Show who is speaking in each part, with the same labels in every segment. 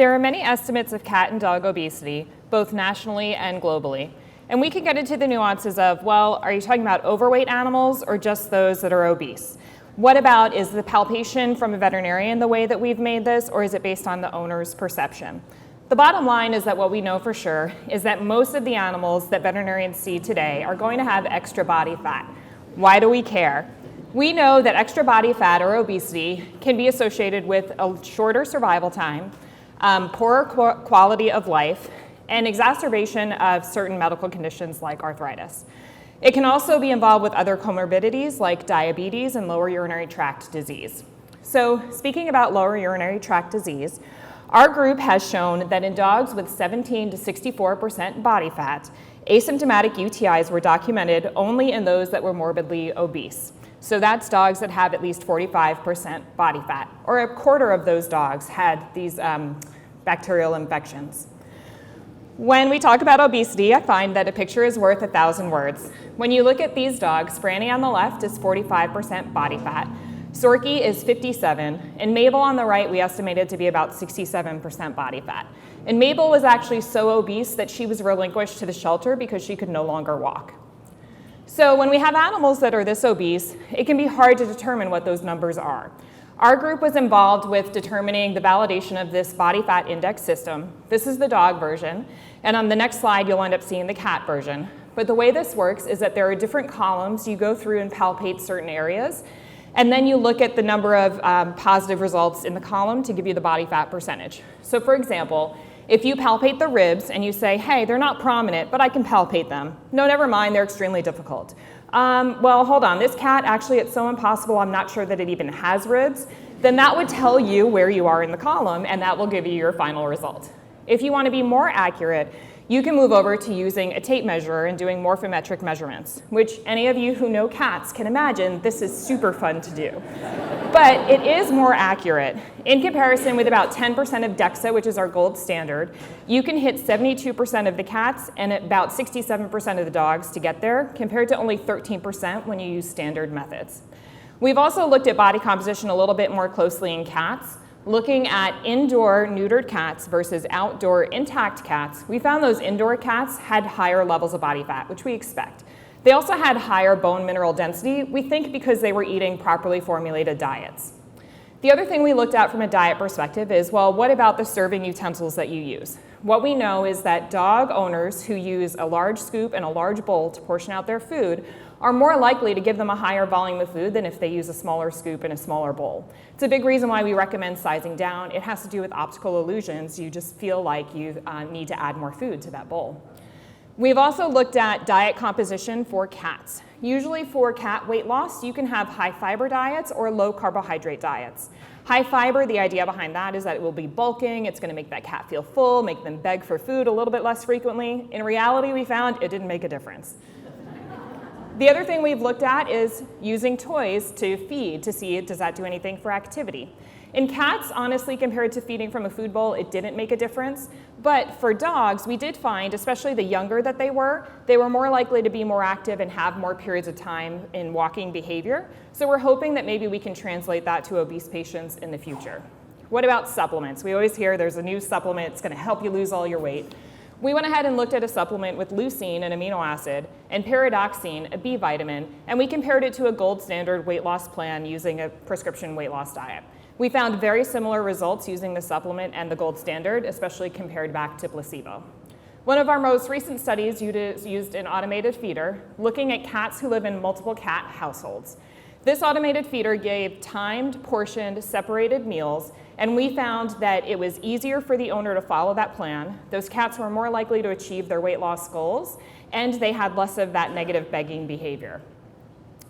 Speaker 1: There are many estimates of cat and dog obesity, both nationally and globally. And we can get into the nuances of, well, are you talking about overweight animals or just those that are obese? What about, is the palpation from a veterinarian the way that we've made this, or is it based on the owner's perception? The bottom line is that what we know for sure is that most of the animals that veterinarians see today are going to have extra body fat. Why do we care? We know that extra body fat or obesity can be associated with a shorter survival time, poorer quality of life, and exacerbation of certain medical conditions like arthritis. It can also be involved with other comorbidities like diabetes and lower urinary tract disease. So speaking about lower urinary tract disease, our group has shown that in dogs with 17 to 64% body fat, asymptomatic UTIs were documented only in those that were morbidly obese. So that's dogs that have at least 45% body fat, or a quarter of those dogs had these bacterial infections. When we talk about obesity, I find that a picture is worth 1,000 words. When you look at these dogs, Franny on the left is 45% body fat, Sorky is 57, and Mabel on the right we estimated to be about 67% body fat. And Mabel was actually so obese that she was relinquished to the shelter because she could no longer walk. So when we have animals that are this obese, it can be hard to determine what those numbers are. Our group was involved with determining the validation of this body fat index system. This is the dog version, and on the next slide you'll end up seeing the cat version. But the way this works is that there are different columns. You go through and palpate certain areas, and then you look at the number of positive results in the column to give you the body fat percentage. So for example, if you palpate the ribs and you say, hey, they're not prominent, but I can palpate them. No, never mind, they're extremely difficult. Well, hold on, this cat, actually it's so impossible, I'm not sure that it even has ribs. Then that would tell you where you are in the column, and that will give you your final result. If you want to be more accurate, you can move over to using a tape measure and doing morphometric measurements, which any of you who know cats can imagine this is super fun to do. But it is more accurate. In comparison with about 10% of DEXA, which is our gold standard, you can hit 72% of the cats and about 67% of the dogs to get there, compared to only 13% when you use standard methods. We've also looked at body composition a little bit more closely in cats. Looking at indoor neutered cats versus outdoor intact cats, we found those indoor cats had higher levels of body fat, which we expect. They also had higher bone mineral density, we think because they were eating properly formulated diets. The other thing we looked at from a diet perspective is, well, what about the serving utensils that you use? What we know is that dog owners who use a large scoop and a large bowl to portion out their food are more likely to give them a higher volume of food than if they use a smaller scoop and a smaller bowl. It's a big reason why we recommend sizing down. It has to do with optical illusions. You just feel like you need to add more food to that bowl. We've also looked at diet composition for cats. Usually for cat weight loss, you can have high fiber diets or low carbohydrate diets. High fiber, the idea behind that is that it will be bulking, it's gonna make that cat feel full, make them beg for food a little bit less frequently. In reality, we found it didn't make a difference. The other thing we've looked at is using toys to feed to see, does that do anything for activity? In cats, honestly, compared to feeding from a food bowl, it didn't make a difference. But for dogs, we did find, especially the younger that they were more likely to be more active and have more periods of time in walking behavior. So we're hoping that maybe we can translate that to obese patients in the future. What about supplements? We always hear there's a new supplement, it's gonna help you lose all your weight. We went ahead and looked at a supplement with leucine, an amino acid, and pyridoxine, a B vitamin, and we compared it to a gold standard weight loss plan using a prescription weight loss diet. We found very similar results using the supplement and the gold standard, especially compared back to placebo. One of our most recent studies used an automated feeder looking at cats who live in multiple cat households. This automated feeder gave timed, portioned, separated meals, and we found that it was easier for the owner to follow that plan. Those cats were more likely to achieve their weight loss goals, and they had less of that negative begging behavior.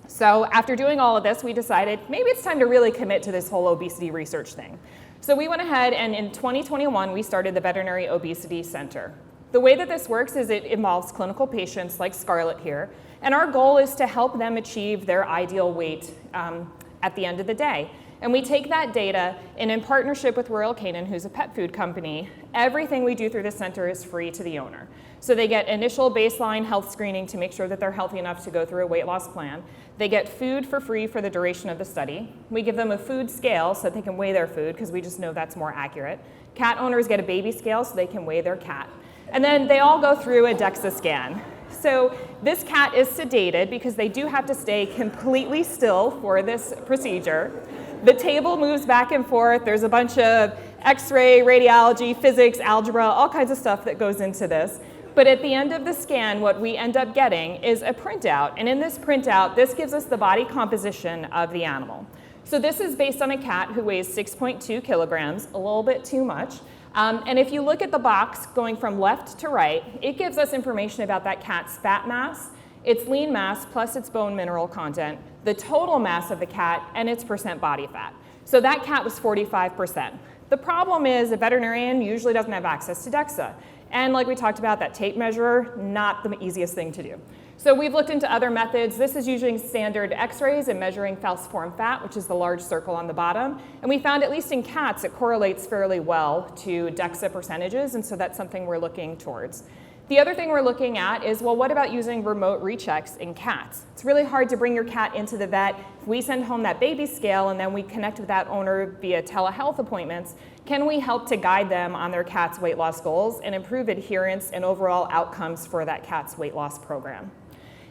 Speaker 1: So after doing all of this, we decided maybe it's time to really commit to this whole obesity research thing. So we went ahead and in 2021, we started the Veterinary Obesity Center. The way that this works is it involves clinical patients like Scarlett here, and our goal is to help them achieve their ideal weight at the end of the day. And we take that data, and in partnership with Royal Canin, who's a pet food company, everything we do through the center is free to the owner. So they get initial baseline health screening to make sure that they're healthy enough to go through a weight loss plan. They get food for free for the duration of the study. We give them a food scale so that they can weigh their food, because we just know that's more accurate. Cat owners get a baby scale so they can weigh their cat. And then they all go through a DEXA scan. So this cat is sedated because they do have to stay completely still for this procedure. The table moves back and forth. There's a bunch of X-ray, radiology, physics, algebra, all kinds of stuff that goes into this. But at the end of the scan, what we end up getting is a printout. And in this printout, this gives us the body composition of the animal. So this is based on a cat who weighs 6.2 kilograms, a little bit too much. And if you look at the box going from left to right, it gives us information about that cat's fat mass, its lean mass, plus its bone mineral content, the total mass of the cat, and its percent body fat. So that cat was 45%. The problem is a veterinarian usually doesn't have access to DEXA. And like we talked about, that tape measure, not the easiest thing to do. So we've looked into other methods. This is using standard x-rays and measuring falciform fat, which is the large circle on the bottom. And we found, at least in cats, it correlates fairly well to DEXA percentages, and so that's something we're looking towards. The other thing we're looking at is, well, what about using remote rechecks in cats? It's really hard to bring your cat into the vet. If we send home that baby scale and then we connect with that owner via telehealth appointments, can we help to guide them on their cat's weight loss goals and improve adherence and overall outcomes for that cat's weight loss program?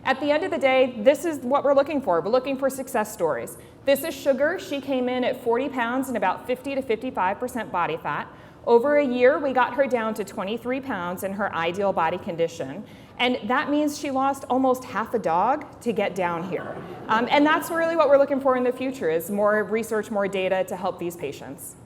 Speaker 1: At the end of the day, this is what we're looking for. We're looking for success stories. This is Sugar. She came in at 40 pounds and about 50 to 55% body fat. Over a year, we got her down to 23 pounds in her ideal body condition. And that means she lost almost half a dog to get down here. And that's really what we're looking for in the future, is more research, more data to help these patients.